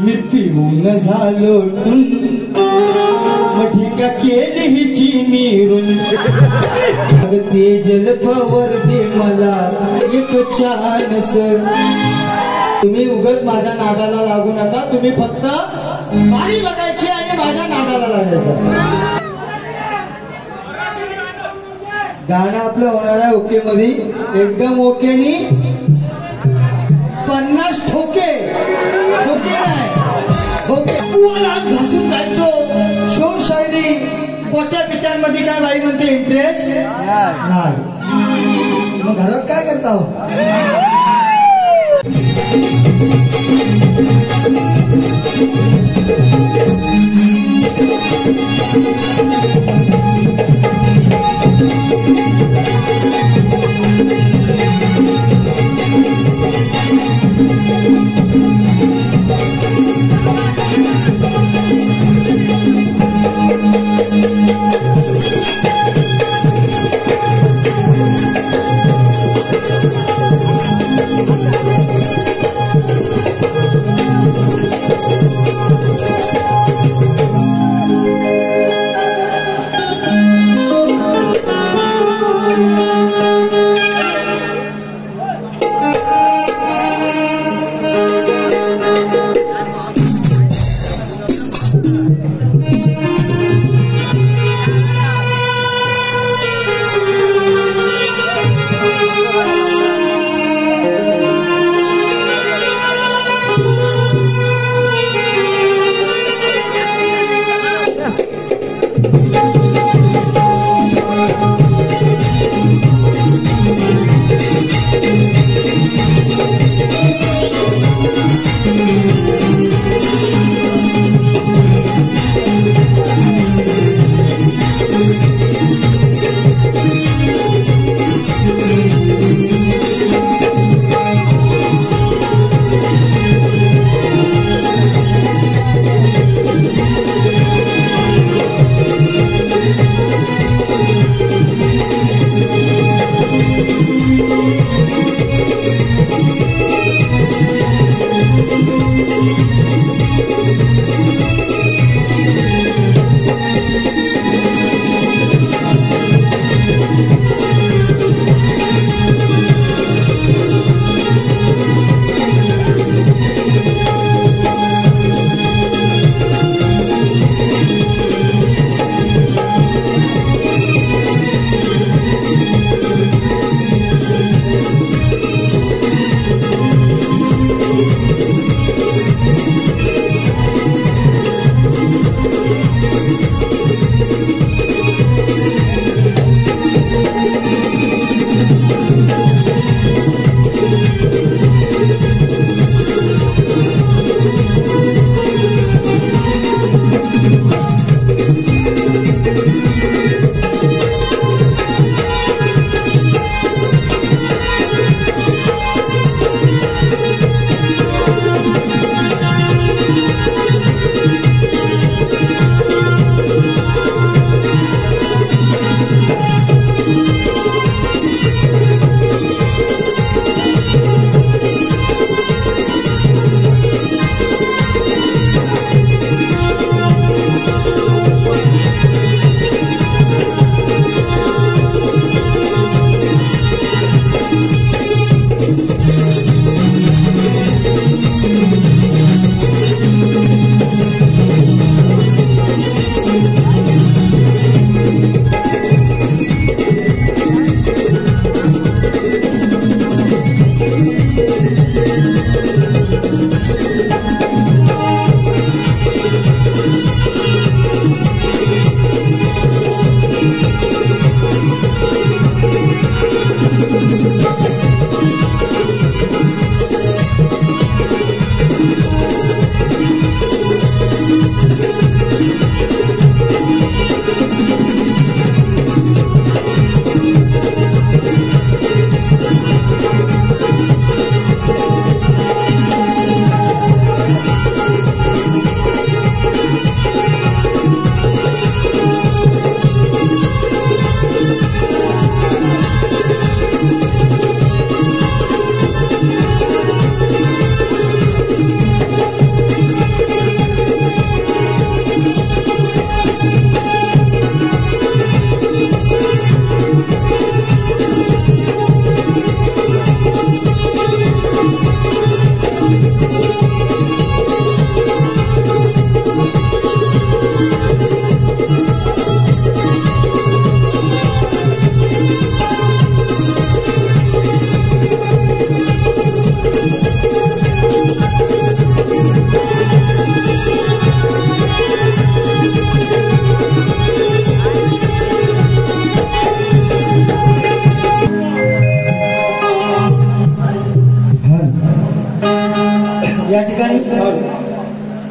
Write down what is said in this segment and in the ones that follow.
मी पिऊन झालो मग ठीक केली हिची मिरून तेजल पवर दे मला एक छानस. तुम्ही उगाच माझ्या नादाला लागू नका. तुम्ही फक्त गाडी बघायची आणि माझ्या नादाला लागायचं. गाणं आपलं होणार आहे ओके मध्ये एकदम ओके नी 50 ठोके ठोके नाही ठोके घासून जायचो. शोर शायरी मोठ्या पिठांमध्ये काय बाई म्हणते इंटरेस्ट नाही. मग घरात काय करता हो?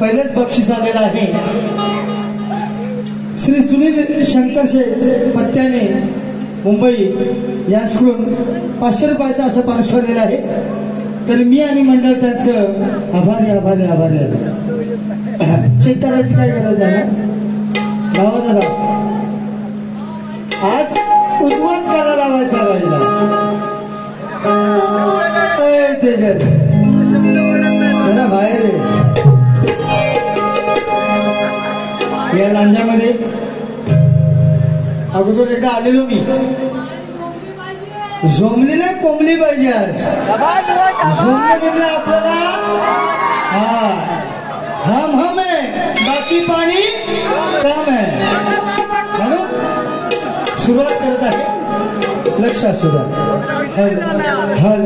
पहिलेच बक्षीस आलेलं आहे. श्री सुनील शंकरशे पत्त्याने मुंबई यांच्याकडून 500 रुपयाचं असं पार्श्व आलेलं आहे. तर मी आणि मंडळ त्यांचं आभारी आभारी आभारी आहे. चैताराची काय गरज आहे गावा दादा. आज उजवाच काला लावायचा राहिला त्याच्यात बाहेर या लांजामध्ये अगोदर एकदा आलेलो मी. झोमलीला कोंबली पाहिजे आज. झोमले बिमले आपल्याला हम हम है बाकी पाणी काम आहे म्हणून सुरुवात करत आहे. लक्ष असू द्या. हल हल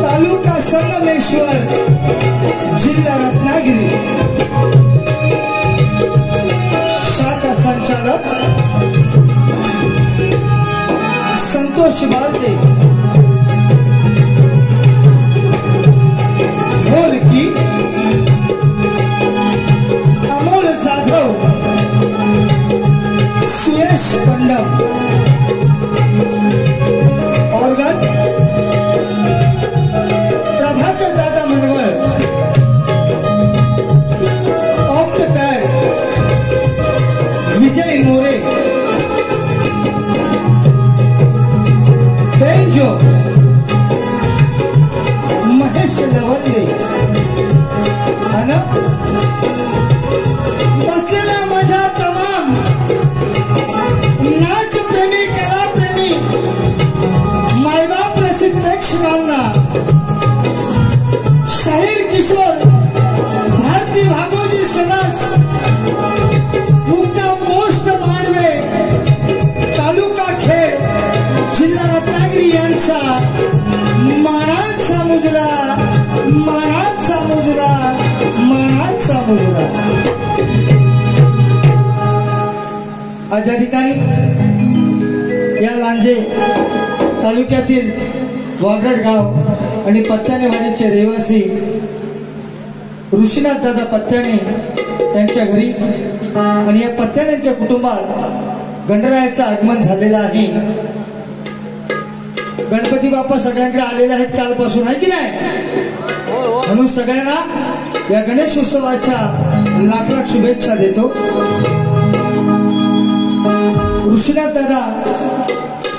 तालुका संगमेश्वर जिल्हा रत्नागिरी. शाखा संचालक संतोष बालते. ढोलकी अमोल जाधव. सुयश पंडम. ऑर्गन प्रभाकर दादा मनवळ. ऑक्टपॅड विजय मोरे. बेंजो महेश लवंदे. आणि बसलेला माझ्या तमाम नाच प्रेमी कला प्रेमी मायबाप रसिक प्रेक्षकांना शाहीर किशोर भारती भागोजी सदास मुक्काम पोस्ट मांडवे तालुका खेड जिल्हा रत्नागिरी यांचा मानाचा मुजरा मानाचा मुजरा मानाचा मुजरा. आज या ठिकाणी या लांजे तालुक्यातील वागड गाव आणि पत्त्यानेवाडीचे रहिवासी ऋषीनाथ दादा पत्त्याने यांच्या घरी आणि या पत्त्यानेच्या कुटुंबात गणरायाचं आगमन झालेलं आहे. गणपती बाप्पा सगळ्यांकडे आलेले आहेत कालपासून, आहे की नाही? म्हणून सगळ्यांना या गणेश उत्सवाच्या लाख लाख शुभेच्छा देतो. ऋषीनाथ दादा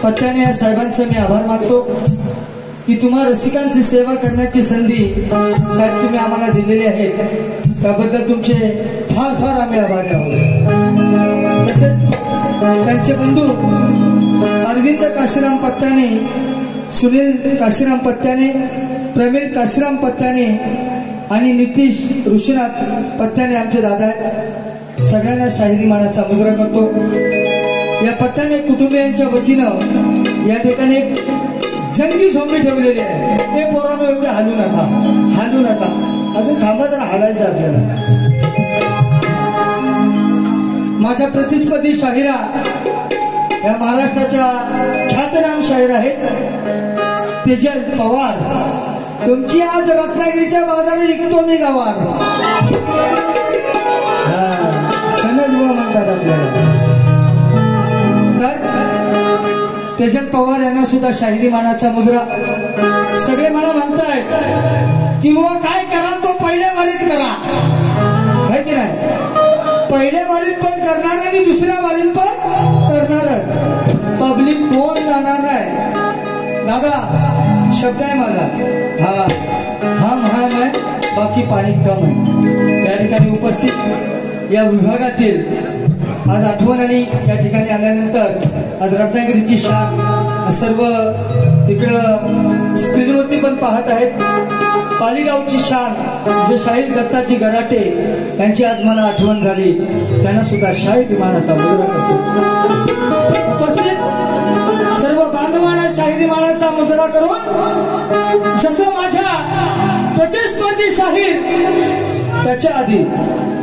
पत्त्याने या साहेबांचा मी आभार मानतो की तुम्हा रसिकांची सेवा करण्याची संधी साहेब तुम्ही आम्हाला दिलेली आहे. त्याबद्दल तुमचे फार फार आम्ही आभारी आहोत. तसेच त्यांचे बंधू अरविंद काशीराम पत्त्याने, सुनील काशीराम पत्त्याने, प्रवीण काशीराम पत्त्याने आणि नितीश ऋषीनाथ पत्त्याने आमचे दादा आहेत. सगळ्यांना शाहिरी मानाचा मुजरा करतो। या पत्त्याने कुटुंबियांच्या वतीनं या ठिकाणी एक जंगी झोंबी ठेवलेली आहे। ते पोरांनो एवढे हालू नका, हालू नका, अजून थांबा जरा, हालायचं आपल्याला। माझ्या प्रतिस्पर्धी शाहिरा या महाराष्ट्राच्या ख्यातनाम शाहीर आहेत तेजल पवार। तुमची आज रत्नागिरीच्या बाजारात विकतो मी गवार, सनज बुवा म्हणतात आपल्याला। तर तेजल पवार यांना सुद्धा शाहिरी मानाचा मुजरा। सगळे मला म्हणतायत की बुवा काय करा तो पहिल्या वारीत करा, है की नाही? पहिल्या वारीत पण करणार आणि दुसऱ्या वारीत पण करणार। पब्लिक कोण जाणार नाही दादा, शब्द आहे माझा। हा हम हम है, बाकी पाणी कम आहे। या ठिकाणी उपस्थित या विभागातील आज आठवण आली या ठिकाणी आल्यानंतर आज रत्नागिरीची शान सर्व इकडं स्क्रीनवरती पण पाहत आहेत। पालीगावची शान जे शाहीर दत्ताजी गराटे यांची आज मला आठवण झाली, त्यांना सुद्धा शाहीर मानाचा मुजरा करतो। उपस्थित सर्व बांधवांना शाहिरी मानाचा मुजरा करून जसं माझ्या प्रतिस्पर्धी शाहीर त्याच्या आधी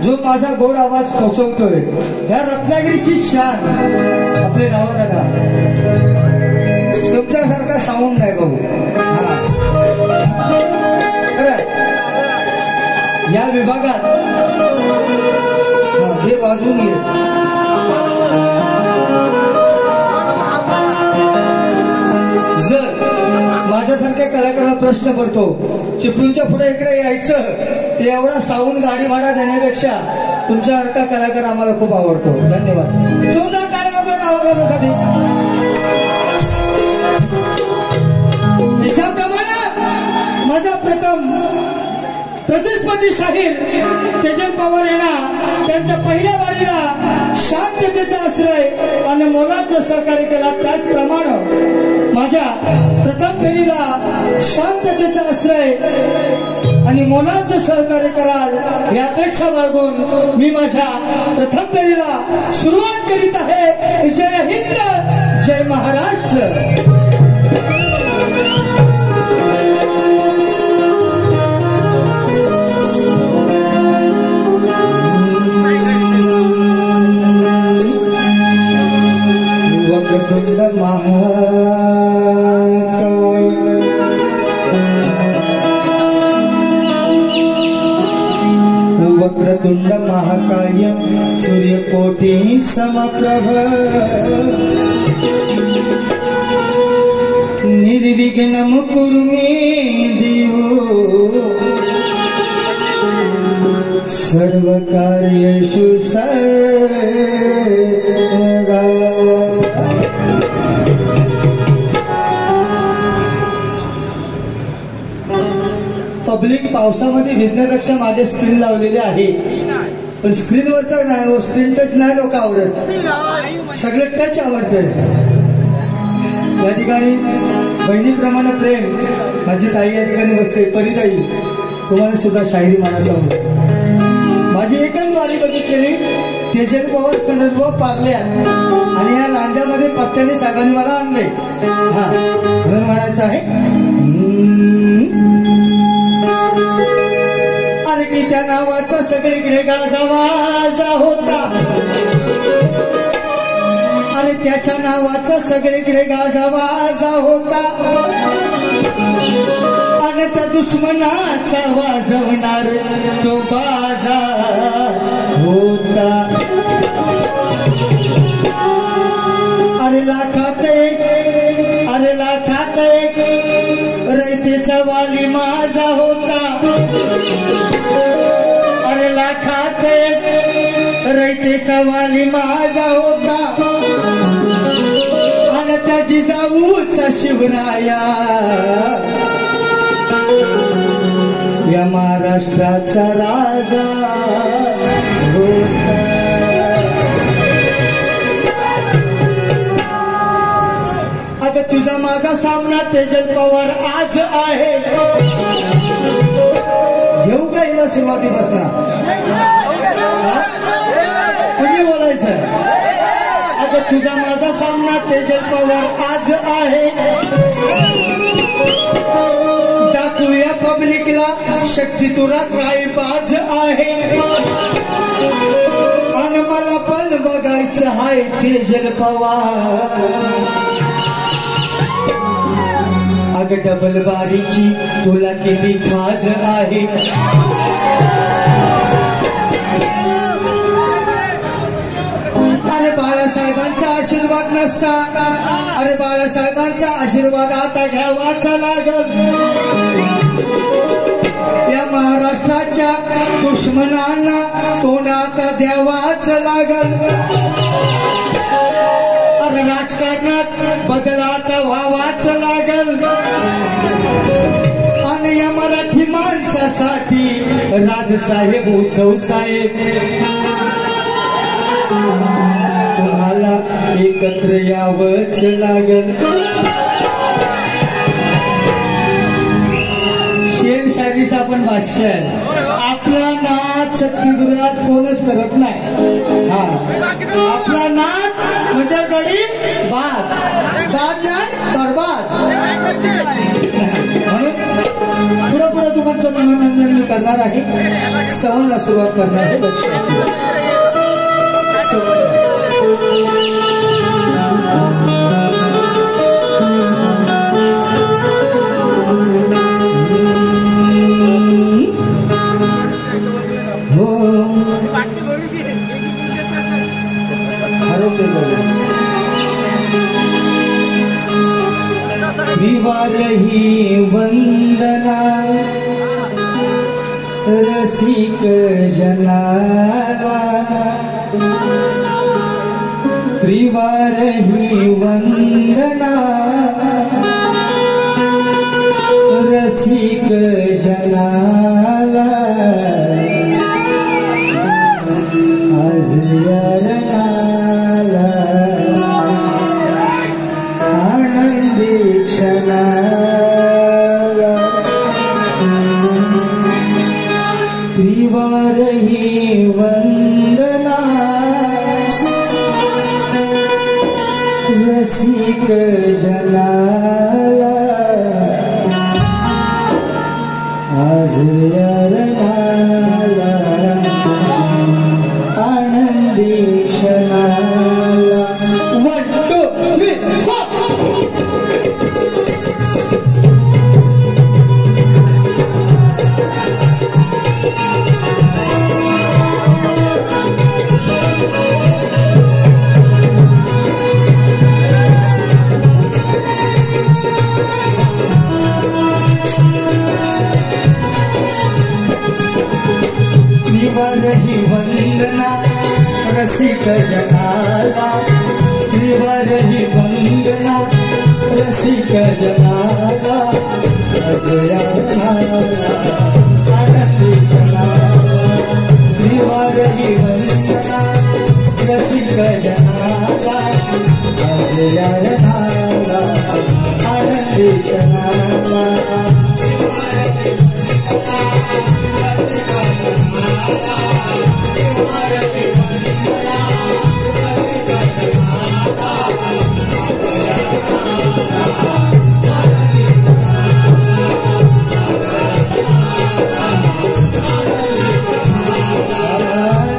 जो माझा गोड आवाज पोहोचवतोय, ह्या रत्नागिरीची शान आपले नाव दादा, तुमच्यासारखा साऊंड नाही भाऊ। या विभागात हे वाजून घे। जर माझ्यासारख्या कलाकाराला प्रश्न पडतो चिपळूणच्या पुढे इकडे यायचं, ते एवढा साऊंड गाडी भाडा देण्यापेक्षा तुमच्यासारखा कलाकार आम्हाला खूप आवडतो। धन्यवाद। जोरदार टाळ्या वाजवा नावासाठी। याप्रमाणे माझा प्रथम प्रतिस्पर्धी शाहीर तेजल पवार यांना त्यांच्या पहिल्या वारीला शांततेचा आश्रय आणि मोलाचं सहकार्य केला, त्याचप्रमाणे माझ्या प्रथम फेरीला शांततेचा आश्रय आणि मोलाचं सहकार्य कराल या अपेक्षा बाळगून मी माझ्या प्रथम फेरीला सुरुवात करीत आहे। जय हिंद, जय महाराष्ट्र। वक्रतुंड महाकाय सूर्यकोटि समप्रभ निर्विघ्नं कुरु मे देव सर्वकार्येषु सर्वदा। पब्लिक पावसामध्ये भिजण्यापेक्षा माझे स्क्रीन लावलेले आहे, पण स्क्रीनवरचा नाही, स्क्रीन टच नाही लोक आवडत, सगळे टच आवडते। या ठिकाणी बहिणीप्रमाणे प्रेम माझी ताई या ठिकाणी बसते, परिताई तुम्हाला सुद्धा शाहिरी मानाचा मुजरा। माझी एकच वारी बघितलेली तेजल पवार सनजभाऊ पारल्या आणि या लांजामध्ये पत्त्याने सागाने मला आणले। हा म्हणून म्हणायचं आहे, अरे की त्या नावाचा सगळीकडे गाजावाजा होता, अरे त्याच्या नावाचा सगळीकडे गाजावाजा होता, आणि त्या दुश्मनाचा वाजवणार तो बाजा होता। अरे लाखात एक, अरे लाखात एक रयतेचा वाली माझा होता, अरे लाखात एक रयतेचा वाली माझा होता, आणि त्या जिजाऊचा शिवराया या महाराष्ट्राचा राजा होता। आता तुझा माझा सामना तेजल पवार आज आहे, घेऊ का हिला सुरुवातीपासून? तुझा माझा सामना तेजल पवार आज आहे. दाखवूया पब्लिकला शक्ती तुला काय बाज आहे. आणि मला पण बघायचं हाय तेजल पवार. अग डबल बारीची तुला किती खाज आहे. अरे बाळासाहेबांचा आशीर्वाद नसता. अरे बाळासाहेबांचा आशीर्वाद आता घ्यावाचा लागल. या महाराष्ट्राच्या दुश्मनांना तोंडात द्यावाच लागल. अरे राजकारणात बदलात व्हावाच लागल. आणि या मराठी माणसासाठी राजसाहेब उद्धव साहेब तुम्हाला एकत्र यावंच लागल. शेर शायरीचा पण भाष्य आहे. आपला नाच शक्तीगृहात कोणच करत नाही. हा आपला नाच म्हणजे गडी बाद बाद नाही बरबाद. म्हणून पुढे पुढे तुमचं मनोरंजन मी करणार आहे. स्तवनला सुरुवात करणार आहे. लक्ष त्रिवारही वंदना रसिक जनाला. त्रिवारही वंदना रसिक जनाला. आज यारनाला आनंदी क्षणाला. त्रिवारही वंदना रसिक जनाला. आज यारनाला आनंदी क्षणाला. 1 2 3 4. त्रिवारही वंदना रसिक जनाला. त्रिवारही वंदना रसिक जनाला. आनंदी क्षणाला. त्रिवारही वंदना रसिक जनाला. आनंदी क्षणाला.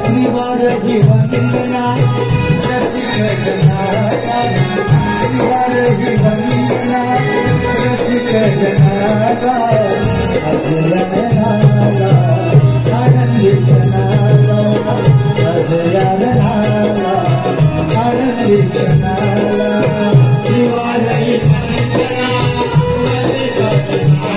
त्रिवारही वंदना रसिक जनाला. त्रिवारही वंदना रसिक जनाला. आनंदी क्षणाला. आनंदी क्षणाला. त्रिवारही वंदना रसिक जनाला.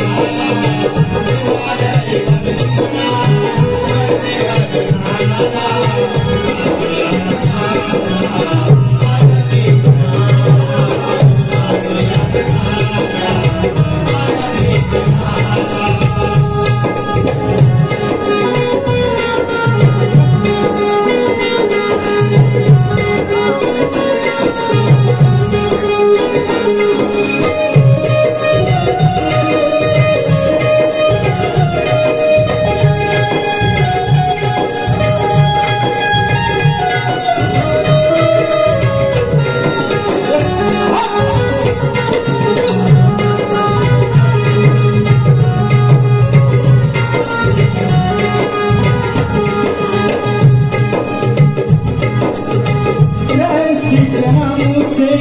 रसिक आमुचे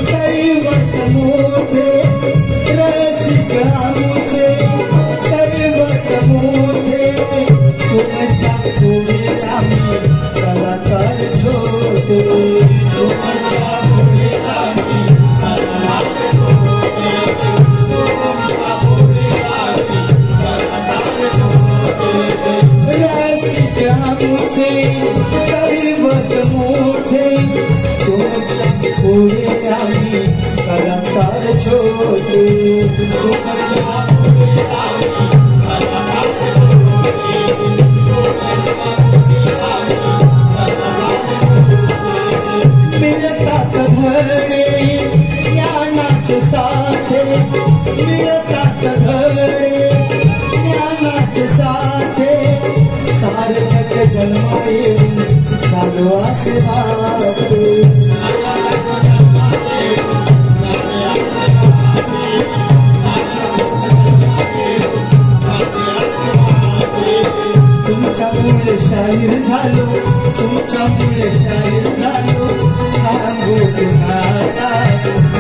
दैवत मोठे रसिक आमुचे दैवत मोठे तुमच्या पुढे आम्ही कलाकार छोटे तुमच्या पुढे आम्ही कलाकार छोटे तुमच्या पुढे आम्ही कलाकार छोटे रसिक आमुचे दैवत मोठे तुमच्या पुढे आम्ही कलाकार छोटे तुमच्या पुढे आम्ही कलाकार मिळतात धडे ज्ञानाचे साचे मिळतात धडे ज्ञानाचे साचे सार्थक जन्म येऊन चालू असे राहते तुमच्यामुळे शाहीर झालो तुमच्यामुळे शाहीर झालो सांगू कुणाला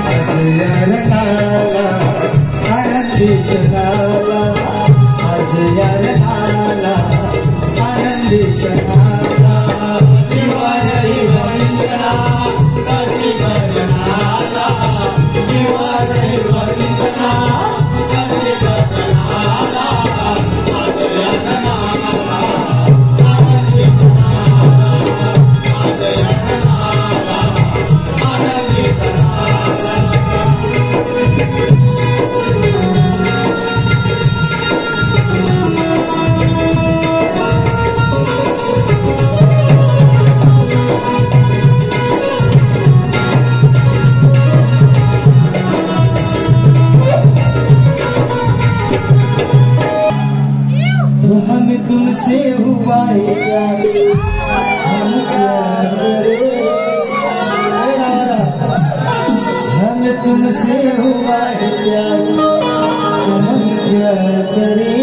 आज यार नाला आनंदी जगाला आज यार नाला आनंदी जगाला दिवाळी वंदना कशी बरनाला दिवाळी वंदना कशी बरनाला आज यार तुमसे हुआ है प्यार हम प्यार करे हम तुमसे हुआ है प्यार हम प्यार करे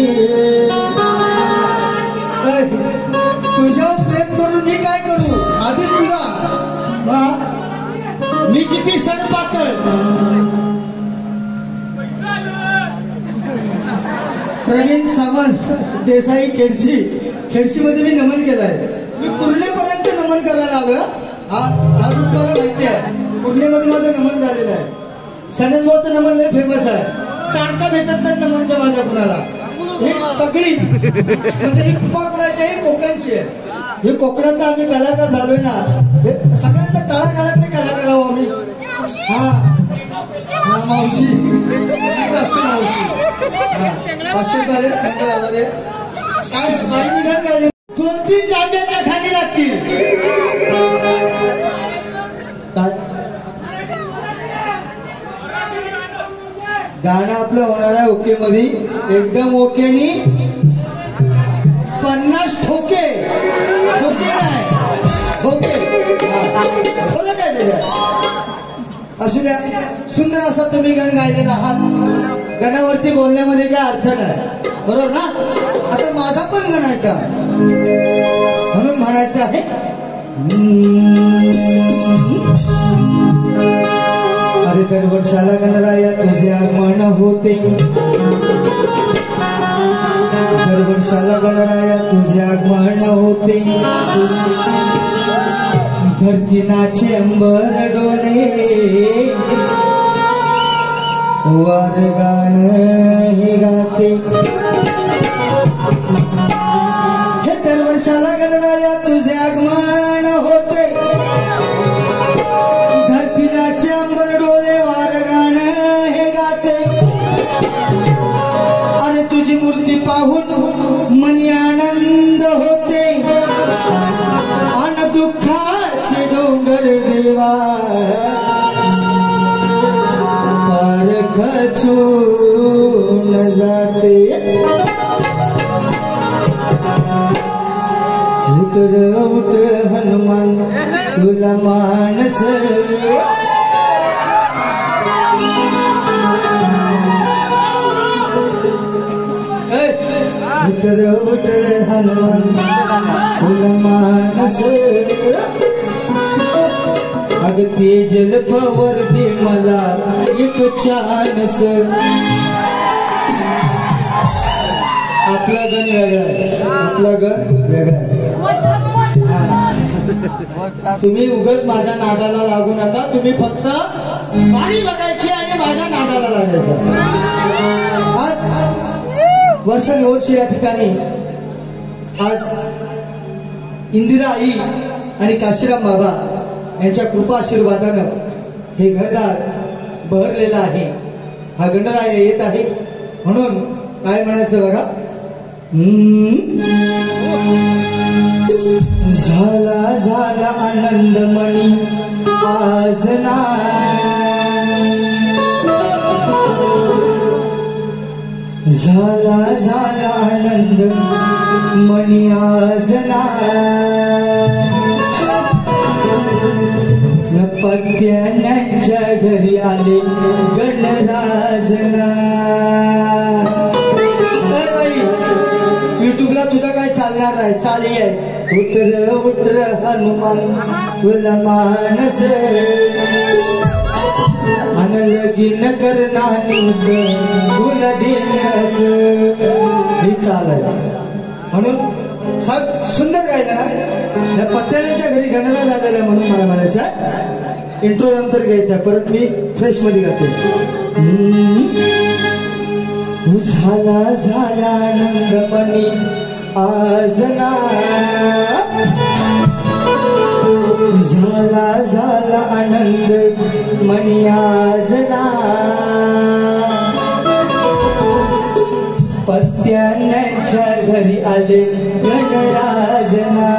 तुझ्या प्रेम करून मी काय करू आधी तुला मी किती सण पातळ प्रवीण सावंत देसाई खेडशी मध्ये मी नमन केलंय मी पूर्णेपर्यंत नमन करायला आलोय हा रूट मला माहिती आहे पूर्णेमध्ये माझं नमन झालेलं आहे सणसभाचं नमन लय फेमस आहे तारका भेटत नाही नमनच्या माझ्या कुणाला ही सगळी म्हणजे ही कृपा कुणाची आहे कोकणची आहे हे कोकणाचा आम्ही कलाकार झालोय ना सगळ्यांचा तळागाळातले कलाकार आहो आम्ही हा मावशी मावशी 500 झाले काय काही निघाल झाले 2-3 जांभ्याच्या खाली लागतील गाणं आपलं होणार आहे ओके मध्ये एकदम ओके नी 50 ठोके ठोके नाही ठोके बोला काय त्याच्यात असू द्या सुंदर असा तुम्ही गाणं गायलेला आहात गाण्यावरती बोलण्यामध्ये काय अर्थ नाही बरोबर ना आता माझा पण गाणं आहे का म्हणून म्हणायचं आहे अरे दरवर्षाला गणराया तुझे आगमन होते दरवर्षाला गणराया तुझे आगमन होते धरती नाचे अंबर डोले वार गाणं हे गाते हे दरवर्षाला गणराया तुझे आगमन होते धरती नाचे अंबर डोले वार गाणं हे गाते अरे तुझी मूर्ती पाहून मनी आनंद होते अन दुःखाचे डोंगर देवा पार खचून जाते उतर उतर हनुमान तुला मानस उतर उतर हनुमान तुला मानस अग अग तेजल पवर दे मला एक छानस. आपला गण वेगळा आहे, आपला गण वेगळा आहे. तुम्ही उगाच माझ्या नादाला लागू नका. तुम्ही फक्त गाणी बघायची आणि माझ्या नादाला लागायचं. आज वर्षानुवर्षी या ठिकाणी आज इंदिरा आई आणि काशीराम बाबा यांच्या कृपा आशीर्वादानं हे घरदार बहरलेलं आहे. हा गणराय येत आहे म्हणून काय म्हणायचं बघा. झाला झाला आनंदमणी आज ना, झाला झाला आनंद मणी आज ना, पत्याण्यांच्या घरी आले गणराजना. युट्यूबला तुझा काय चालणार नाही, चाली आहे. उतर उतर हनुमान तुला मानस, अन लगीन करणार तुला दिनस. ही चाल आहे म्हणून सब सुंदर गायला या पत्त्याच्या घरी गणना झालेला म्हणून मला म्हणायचं. इंट्रो नंतर घ्यायचा, परत मी फ्रेश मध्ये गाते. झाला झाला आनंदमणी आज ना, झाला झाला आनंद मणी आज ना, पत्त्याण्यांच्या घरी आले गणराजना.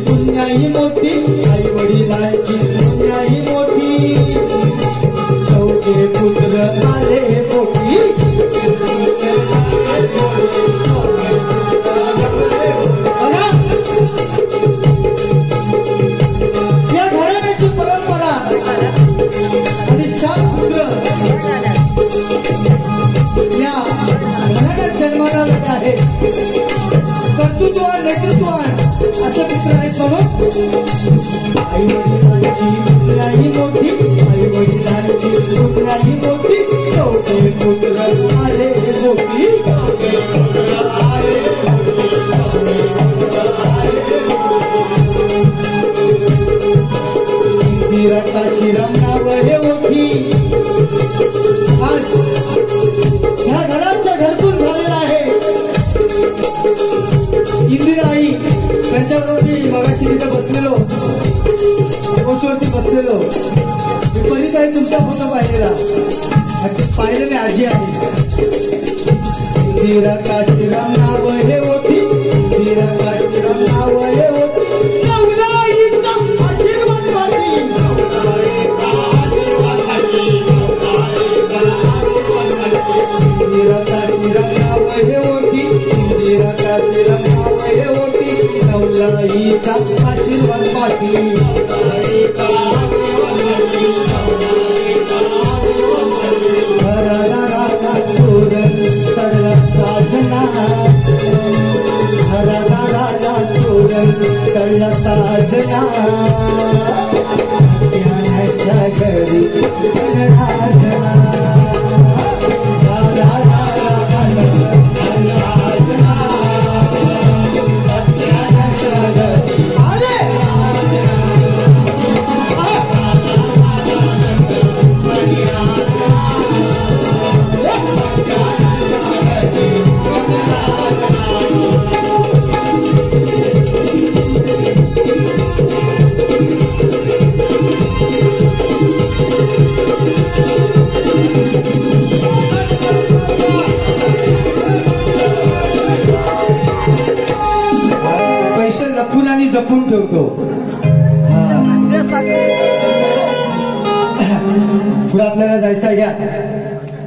पुण्याई मोठी आई वडिलांची पुण्याई मोठी, चौघे पुत्र आले मोठी. या घराण्याची परंपरा आणि 4 पुत्र या घराण्यात जन्माला आले आहे. कर्तृत्वान नेतृत्वान असे पुत्र आहेत म्हणून आई वडिलांची पुण्याई मोठी, आई वडिलांची पुण्याई मोठी, चौथे पुत्र आले मोठी. इंदिरा काशीराम नाव हे ओठी. आज ह्या घराचं घरकुल झालेलं आहे. इंदिरा आई त्यांच्याबरोबर मी मगाशी तिथे बसलेलो, कोचवरती बसलेलो. मी कधीच आहे तुमचा फोटो पाहिलेला, पाहिलं मी आजी आहे. इंदिरा काशीराम नाव हे ओठी, इंदिरा काशीराम नाव हे ओठी, नवलाईचा आशीर्वाद पाठी. इंदिरा काशीराम नाव हे ओठी, इंदिरा काशीराम नाव हे ओठी, नवलाईचा आशीर्वाद पाठी. घराला राखा तोरण, सगळा नाजना त्याच्या घरी नाजना लपून आणि जपून ठेवतो. पुढे आपल्याला जायचं घ्या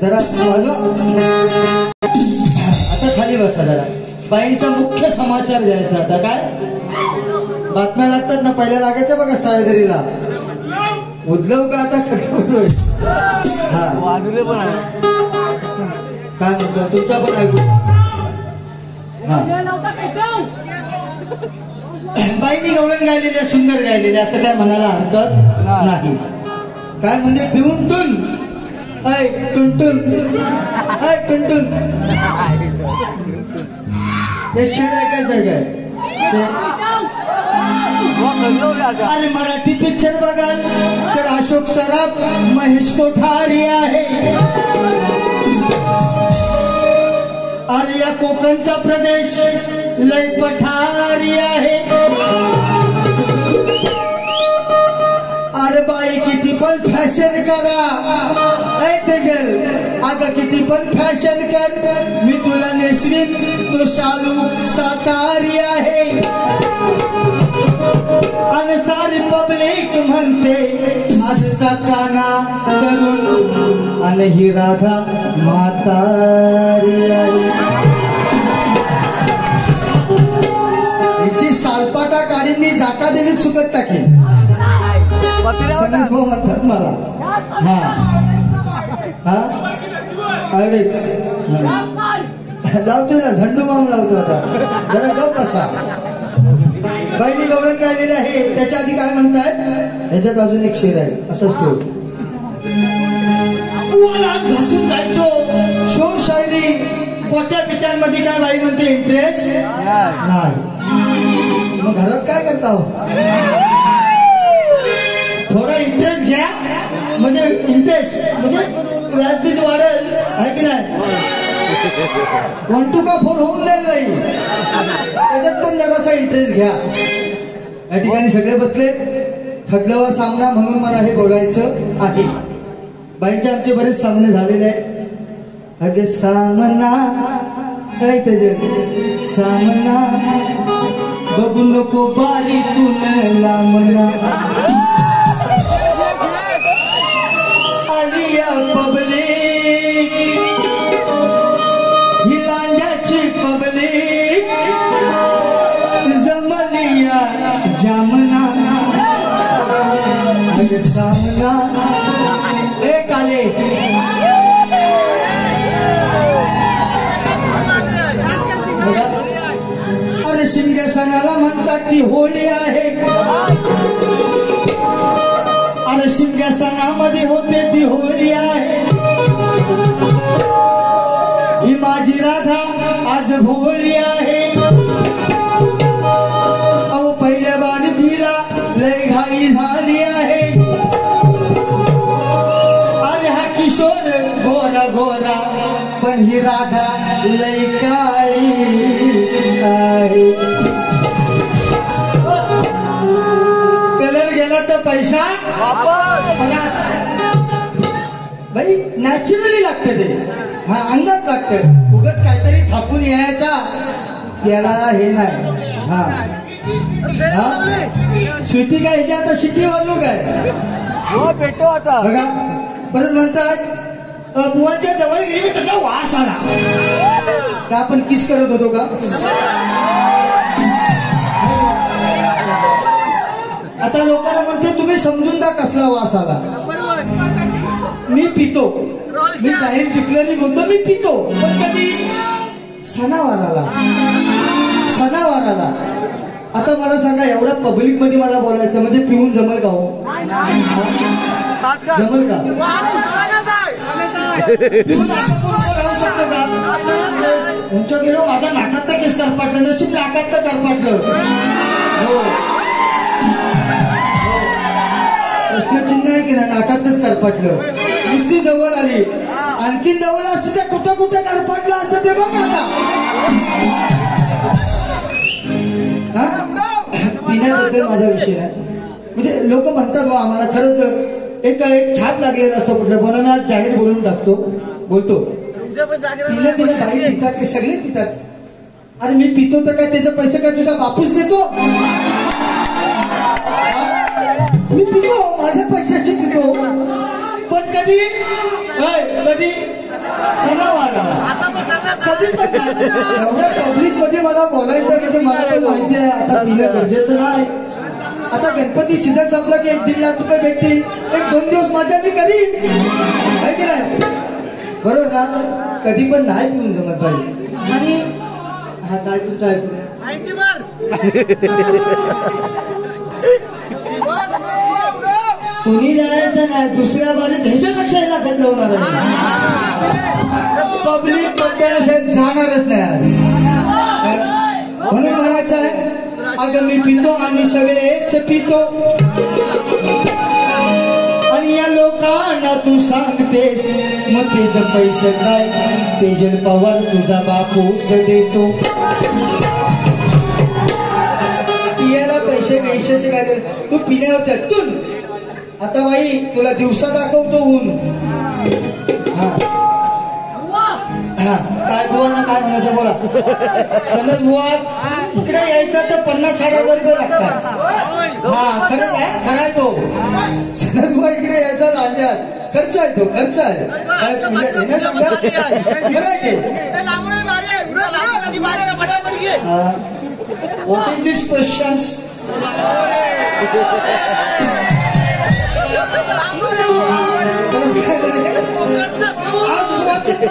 जरा वाजवा. आता खाली बसा जरा. बाईंचा मुख्य समाचार द्यायचा. आता काय बातम्या लागतात ना, पहिल्या लागायच्या बघा सह्याद्रीला. उदलव का आता होतोय. हा वाजले पण काय म्हणतो तुमच्या पण ऐकू. हा बाईंनी गवळण गायलेली सुंदर गायलेली असं काय म्हणायला हरकत नाही. काय म्हणजे पिऊन टून ऐ टुनटुन ऐ टुनटुन एक शेर ऐकायचं काय. अरे मराठी पिक्चर बघाल तर अशोक सराफ महेश कोठारी आहे. अरे या कोकणचा प्रदेश लय पठारी आहे. अरे बाई किती पण फॅशन करा ऐ तेजल अगं किती पण फॅशन कर मी तुला नेसवीन तो शालू साकारी आहे. आणि सारी पब्लिक म्हणते आजचा काना करून आणि ही राधा म्हातारी आहे. सालपाटा काढींनी जाता देवीत सुकट टाकेल सगळ्याच भाऊ म्हणतात मला. हा हा अडीच लावतो ना झंडू बाम लावतो. आता जरा गप बसा. बाईंनी गवळण गायलेली आहे. त्याच्या आधी काय म्हणताय ह्याच्यात अजून एक शेर आहे असंच ठेव. घासून जायचो शोर शायरी पोट्या पिट्यांमध्ये काय बाई म्हणते इंटरेस्ट नाही. मग घरात काय करता हो थोडा इंटरेस्ट घ्या म्हणजे इंटरेस्ट म्हणजे व्याजबीज वाढेल आहे की नाही. 1 2 का 4 होऊन जाईल बाई त्याच्यात पण जरासा इंटरेस्ट घ्या. या ठिकाणी सगळे बसले खदलवा सामना म्हणून मला हे बोलायचं आहे. बाईंचे आमचे बरेच सामने झालेले आहेत. अगे सामना काय त्याचे सामना बघू नको बारीतून लांबना आलिया पब्लिक ही लांजाची पब्लिक जमलिया जामना अगे सामना एक आले अरे शिमग्या सणाला म्हणतात ती होळी आहे. अरे शिमग्या सणामध्ये होते ती होळी आहे. ही माझी राधा आज भोळी आहे. अहो पहिल्या बारी तिला लय घाई झाली आहे. अरे हा किशोर गोरा गोरा पण ही राधा लय काळी आहे. कलर गेला तर पैसा भाई नॅचरली लागतं ते. हा अंगात लागतं. उगत काहीतरी थापून यायचा त्याला हे नाही. हा स्वीटी काय ह्याच्या आता शिटी वाजू काय हो भेटो आता बघा. परत म्हणतात बुवांच्या जवळ गेली त्याचा वास आला का आपण किस करत होतो का. आता लोकांना म्हणते तुम्ही समजून जा कसला वास आला. मी पितो मी जाहीर डिक्लेअरी बोलतो मी पितो पण कधी सणावाराला आता मला सांगा, एवढ्या पब्लिक मध्ये मला बोलायचं म्हणजे पिऊन जमल का हो? जमल का? पिऊन राहू शकतो का? तुमच्या गेलो माझ्या नाकात तर केस करपाटलं, नशीब नाकात तर करपाटलं. हो, प्रश्नचिन्ह आहे की नाही, नाकातच करपाटलं. नुसती जवळ आली, आणखी जवळ असते त्या कुठं कुठं करपाटलं असतं ते बघ आता. पिण्याबद्दल माझा विषय नाही, म्हणजे लोक म्हणतात आम्हाला खरंच एक छाप लागलेला असतो कुठल्या, म्हणून मी आज जाहीर बोलून टाकतो, बोलतो. पिलं बाई पितात ते सगळे पितात. अरे मी पितो तर काय त्याचे पैसे काय तुझा बापूस देतो? मी पितो, माझ्या पैशाचे पितो, पण कधी कधी सणावारा, कधी पण एवढ्या पब्लिक मध्ये मला बोलायचं म्हणजे मला पण माहिती आहे आता पिणं गरजेचं नाही. आता गणपती सीझन संपला की 1-1.5 लाख रुपये भेटतील, 1-2 दिवस माझ्या मी कधी आहे की नाही, बरोबर ना? कधी पण नाही पिऊन जमत पाहिजे. आणि हा काय तुमचं ऐकून कुणी जायचं नाही, दुसऱ्या बारीत ह्याच्यापेक्षा याला खत लावणार पब्लिक मध्ये जाणारच नाही आज. म्हणून म्हणायचं आहे, अगं मी पितो आणि सगळेच पितो, आणि या लोकांना तू सांगतेस मग तेच पैसे काय, तेजल पवार तुझा बापूस देतो. पियाला पैसे पैशाचे काय तू पिण्यावर तून. आता बाई तुला दिवसा दाखवतो ऊन. हा हा काय बुवा ना काय म्हणायचं बोला. सनद बुवा इकडे यायचं तर 50-60 हजार रुपये लागतात. हा खरं काय, खरं आहे तो. सनद बुवा इकडे यायचा लांब्यात खर्च आहे, तो खर्च आहे. खरं आहे ते. What is this questions?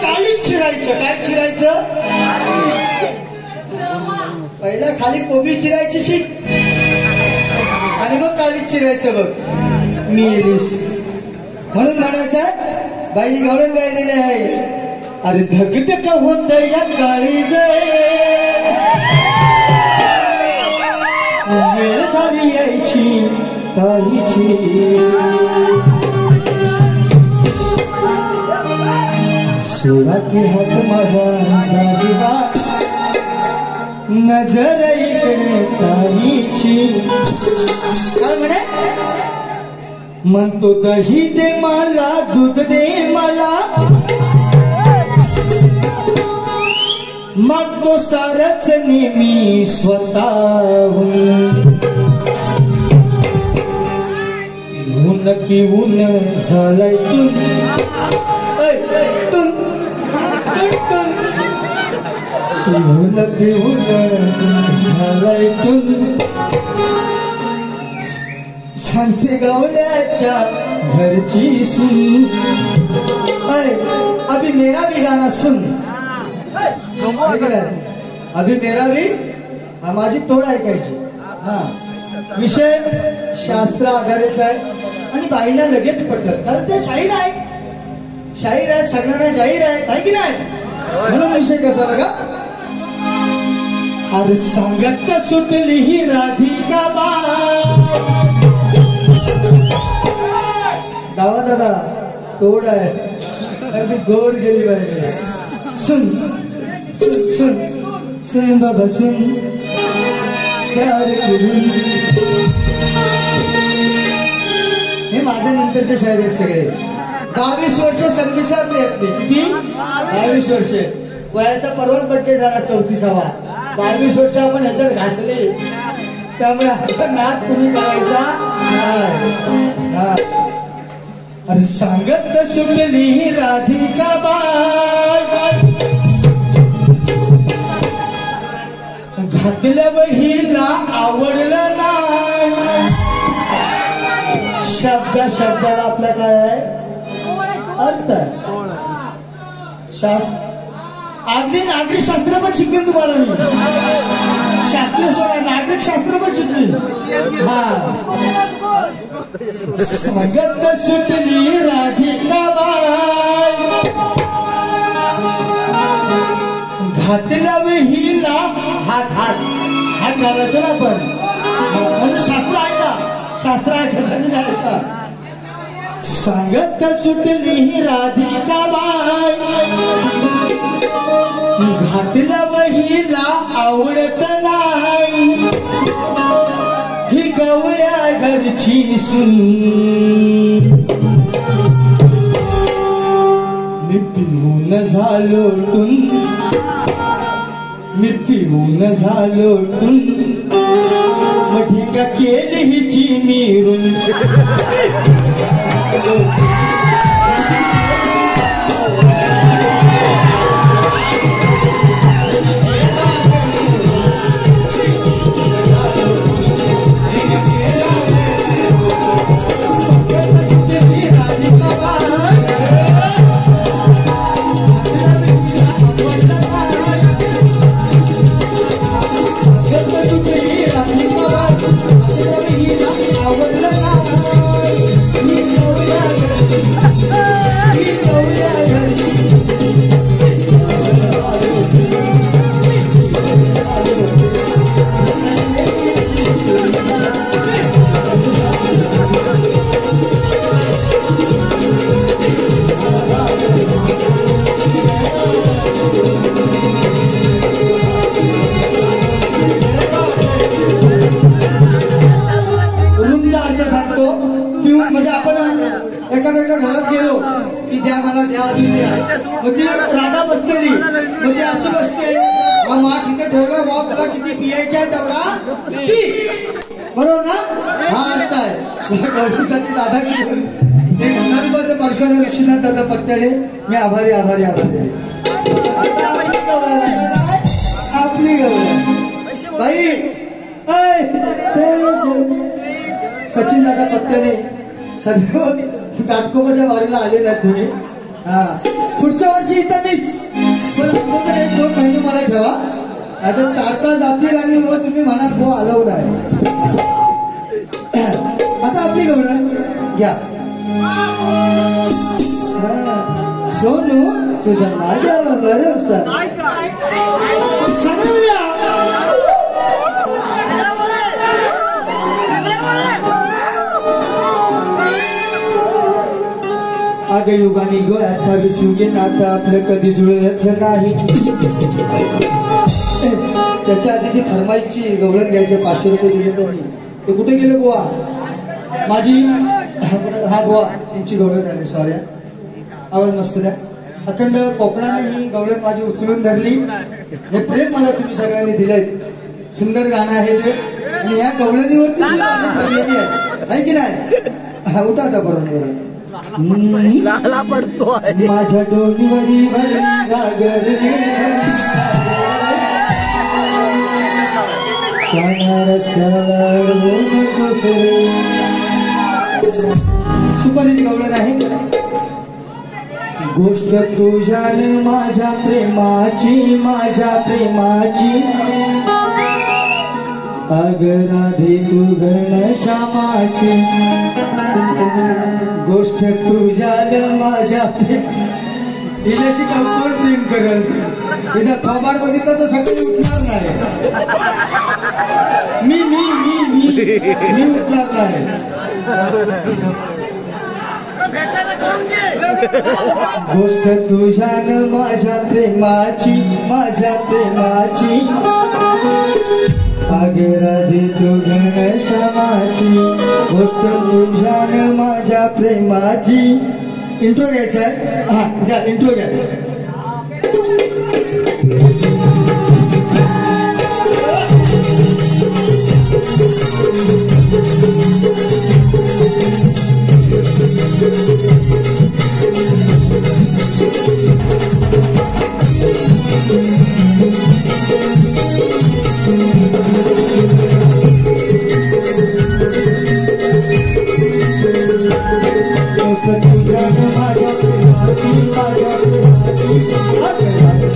काळीच चिरायचं. काय चिरायचं? पहिला खाली कोबी चिरायची शिक आणि मग काळीच चिरायचं बघ. मी म्हणून म्हणायचं बाईनी गावलन गायलेले आहे, अरे धगधग होत या काळीज वेळ झाली यायची काळीची. सोडा की हात माझा गाजीबा, नजर इकडे काहीची. काय म्हणे? म्हणतो दही दे मला, दूध दे मला, मागतो सारच नेहमी स्वतःहून. ऊन की ऊन झालंय तून, ऊन की ऊन झालंय तून. सांगते गावल्याच्या घरची सून, अभी मेरा भी गाना सुन. अभी मेरा भी, माझी तोड ऐकायची. हा विषय शास्त्र आधारित आहे आणि बाईला लगेच पटत, कारण ते शाहीर आहे, शाहीर आहेत, सगळ्यांना जाहीर आहे की नाही. म्हणून विषय कसा बघा, अरे सांगत सुटली ही राधिका बाई. दावा दादा तोड आहे, अगदी गोड गेली पाहिजे. सुन सुन सुन सुन बाबा सुन, प्यार करून. हे माझ्या नंतरचे शायर आहेत सगळे. 22 वर्ष सर्व्हिस आपली आपली. किती? 22 वर्ष. वयाचा परवाच बड्डे झाला 34वा. 22 वर्ष आपण ह्याच्यात घासले, त्यामुळे आपण नाद कुणी करायचा नाही. अरे सांगत सुटली राधिका बाई, घातल्या वहीला आवडलं नाही. शब्दाला आपला काय आहे अर्थ आहे. शास्त्र अगदी नागरिक शास्त्र पण शिकवेन तुम्हाला मी. शास्त्र शास्त्र नागरिक शास्त्र पण शिकली. हा सांगत सुटली राधिकाबाई घातल्या हिला हात हात हात घालायचं ना आपण. म्हणजे शास्त्र ऐका, शास्त्र ऐकायचं नाही का. सांगत सुटली राधिकाबाई घातल्या वहीला आवडत नाही ही गवळ्या घरची सून. मी पिऊन झालो टून, मी पिऊन झालो टून मग ठीक केली हिची मिरून. म्हणजे आपण एखाद्या घरात गेलो की द्या मला द्या अजून द्या. मग ती राधा बसलेली म्हणजे अशी बसते हा माठ इथे ठेवला वा त्याला किती पियायचा आहे तेवढा पी. बरोबर ना. हा अर्थ आहे गौरीसाठी दादा धनांबाचं पार्श्वनाथ विश्वनाथ दादा पत्त्याने मी आभारी आभारी आभारी. आपली बाई सचिन दादा पत्त्याने सदैव घाटकोपरच्या वारीला आले ना तुम्ही. हा पुढच्या वर्षी इथं मीच पण अगोदर 1-2 महिने मला ठेवा आता तारका जातील आणि मग तुम्ही म्हणाल हो आलवड आहे. आता आपली गवळण घ्या. सोनू तुझं माझ्यावर भरोसा अग युगानी गो 28 युगीन आता आपलं कधी जुळलं नाही. त्याच्या आधी ती फरमाईची गवळण घ्यायचे 500 रुपये दिले त्यांनी. ते कुठे गेले गोवा माझी. हा गोवा त्यांची गवळण आली. सॉरी आवाज मस्त द्या. अखंड कोकणाने ही गवळण माझी उचलून धरली. हे प्रेम मला तुम्ही सगळ्यांनी दिलंय. सुंदर गाणं आहे ते आणि या गवळणीवरती आहे की नाही. हा उठा आता बरोबर लाला पडतो माझ्या डोलीवरी गागर सुपरहिट गवळण आहे. गोष्ट तुझ्याने माझ्या प्रेमाची माझ्या प्रेमाची अग राधे तू घनश्यामाची. गोष्ट तुझ्यानं माझ्या हिच्याशी कोण प्रेम करेल. तिचा थोबाड बघितला तर सगळी उठणार नाही. मी मी मी मी मी उठणार नाही. गोष्ट तुझ्यानं माझ्या प्रेमाची माझ्या प्रेमाची आगे राधे तू घनश्यामाची. गोष्ट तुझ्यानं माझ्या प्रेमाची. इंट्रो घ्यायचा आहे. हा घ्या इंट्रो घ्या. तुझ्यानं माझ्या प्रेमाची माझ्या प्रेमाची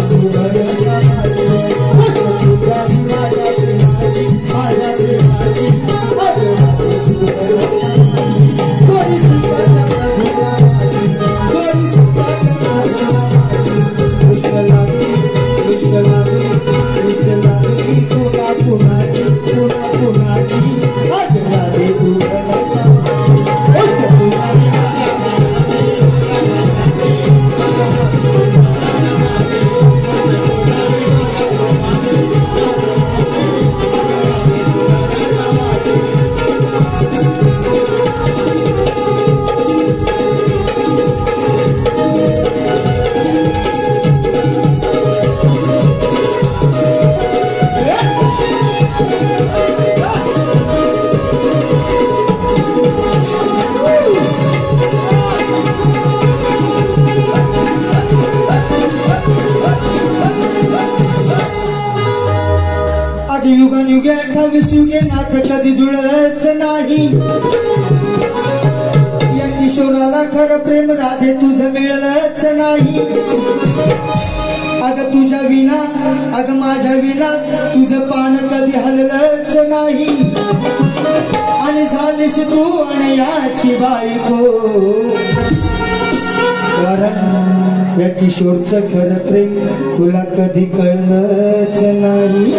अरे युगानुगे 28 युगे नातं कधी जुळच नाही. या किशोराला खरं प्रेम राधे तुझं मिळलंच नाही. अग तुझ्या विना अग माझ्या विना तुझं पान कधी हललंच नाही. आणि झालीस तू आणि याची बायको. कारण या किशोरचं खरं प्रेम तुला कधी कळलंच नाही.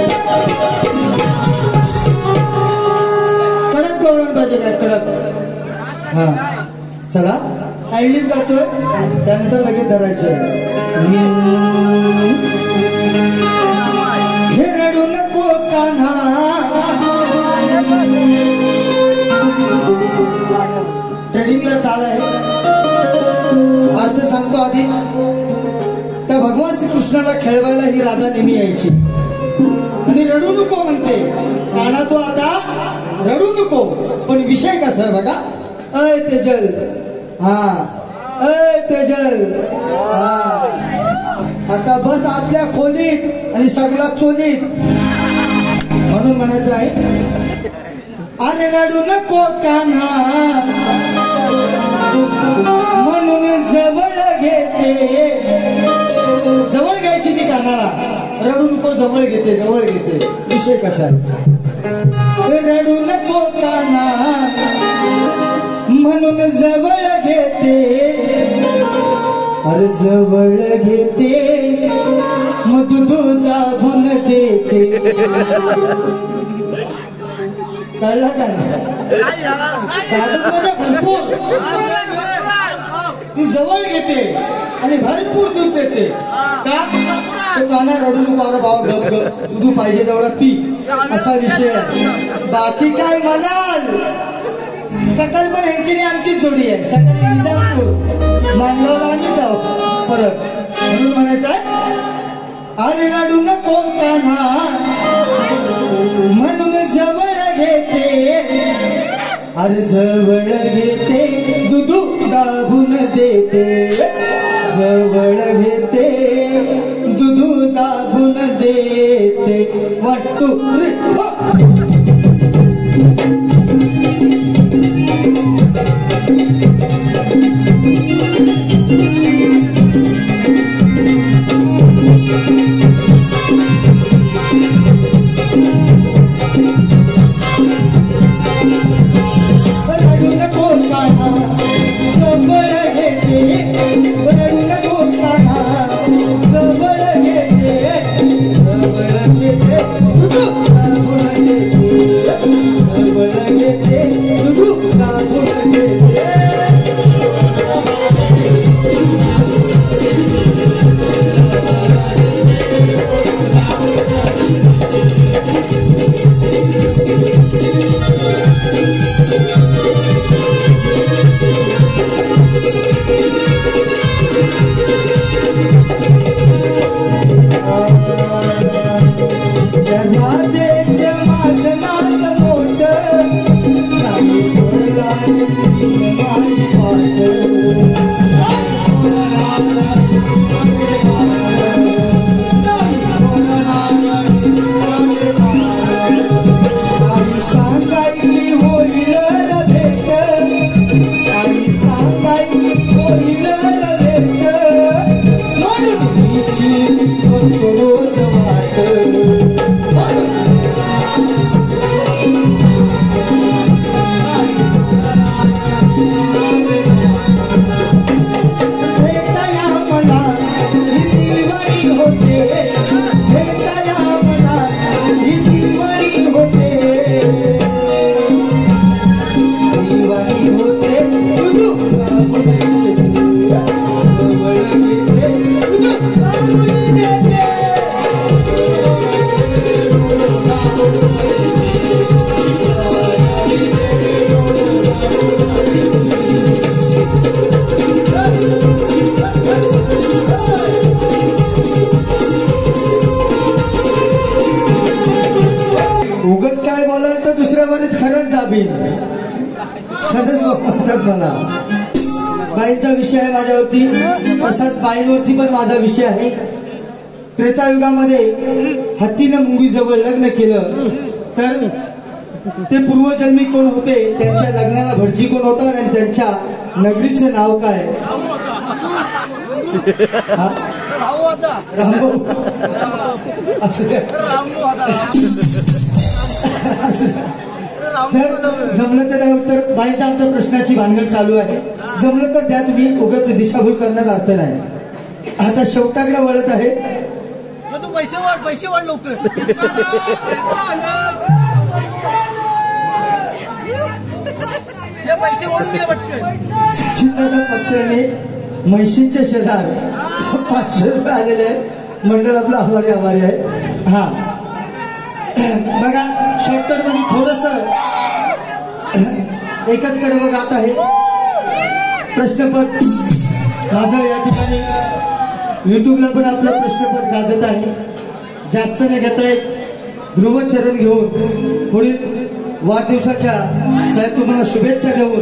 कडक गवळण पाहिजे काय कडक. हा चला आयलीन गातोय त्यानंतर लगेच धरायचं. हे रडू नको कान्हा ट्रेडिंगला चाल आहे. अर्थ सांगतो आधी. त्या भगवान श्रीकृष्णाला खेळवायला ही राधा नेहमी यायची आणि रडू नको म्हणते. कान्हा तू आता रडू नको. पण विषय कसा आहे बघा. अय तेजल हा अय तेजल हा आता बस आतल्या खोलीत आणि सगळा चोलीत. म्हणून म्हणायचं आहे अरे रडू नको कान्हा म्हणून जवळ घेते. जवळ घ्यायची ती कानाला. रडू नको जवळ घेते जवळ घेते. विषय कसा आहे रडू नको कान्हा म्हणून जवळ घेते. अरे जवळ घेते मग दूध दाबून देते. कळलं का भरपूर ती जवळ घेते आणि भरपूर दूध देते. का तो काना रडू नको अरे भाऊ गप गप दूध पाहिजे तेवढा पी असा विषय आहे. बाकी काय म्हणाल. सकाळ पण ह्यांची आमची जोडी आहे. सकाळी निजामपूर मानगावला आम्हीच आहोत परत. म्हणून म्हणायचं आहे अरे रडू नको कान्हा म्हणून जवळ घेते. अरे जवळ घेते दूध दाबून देते. जवळ घेते दूध दाबून देते. 1 2 3 4 बाईंचा विषय आहे माझ्यावरती. तसाच बाईंवरती पण माझा विषय आहे. त्रेतायुगामध्ये हत्तीनं मुंगीजवळ लग्न केलं तर ते पूर्वजन्मी कोण होते, त्यांच्या लग्नाला भटजी कोण होता आणि त्यांच्या नगरीचं नाव काय? रामभाऊ. जमलं तर उत्तर बाईच्या आमच्या प्रश्नाची भानगड चालू आहे. जमलं तर द्या तुम्ही, उगाच दिशाभूल करण्याचा अर्थ नाही. आता शेवटाकडे वळत आहे. पैसे वाढ लवकर. पैसे वाढून द्या पटकन. सचिनदादा पत्त्याने म्हैशींच्या शेजार 500 रुपये आलेले आहे. मंडळ आपलं आभारी आहे. हा बघा, शॉर्टकट मध्ये थोडस एकच कडे बघा. आता आहे प्रश्नपत्र माझं या ठिकाणी युट्यूबला पण आपलं प्रश्नपत्र गाजत आहे. जास्त न घेता एक ध्रुवचरण घेऊन पुढील वाढदिवसाच्या साहेब तुम्हाला शुभेच्छा देऊन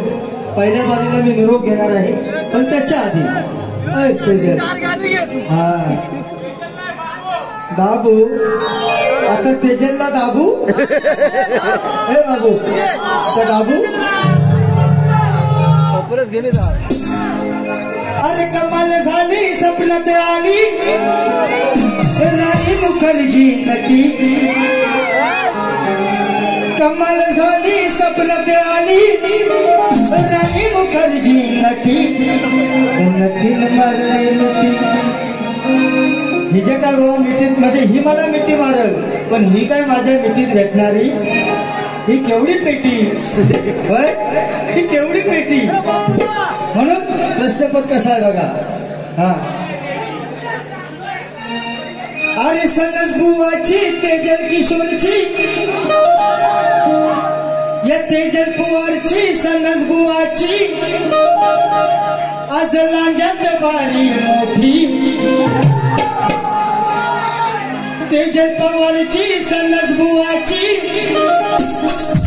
पहिल्या बाजूला मी निरोप घेणार आहे. पण त्याच्या आधी हा बाबू, आता तेजलला दाबू. हे बाबू, आता दाबू. अरे कमाल झाली स्वप्नात आली राणी मुखर्जी नटी. कमाल झाली स्वप्नात आली राणी मुखर्जी नटी. नटीन मारली मिठी. हिजे काय बाबा मिठीत, म्हणजे ही मला मिठी मारल पण ही काय माझ्या मिठीत भेटणारी? ही केवढी पेटी, ही केवढी पेटी. म्हणून प्रश्नपत्र कसा आहे बघा. हा अरे सनस बुवाची तेजल किशोरची, या तेजल पुवारची सनस बुवाची आज लांजात बारी मोठी. तेजल पवारची सनस बुवाची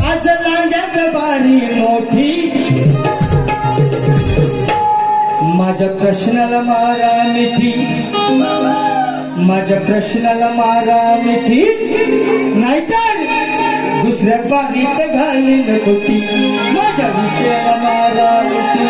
आज लांजात बारी मोठी. माझ्या प्रश्नाला मारा मिठी, माझ्या प्रश्नाला मारा मिठी, नाहीतर दुसऱ्या बारीत घालीन कोटी. माझ्या विषयाला मारा मिठी.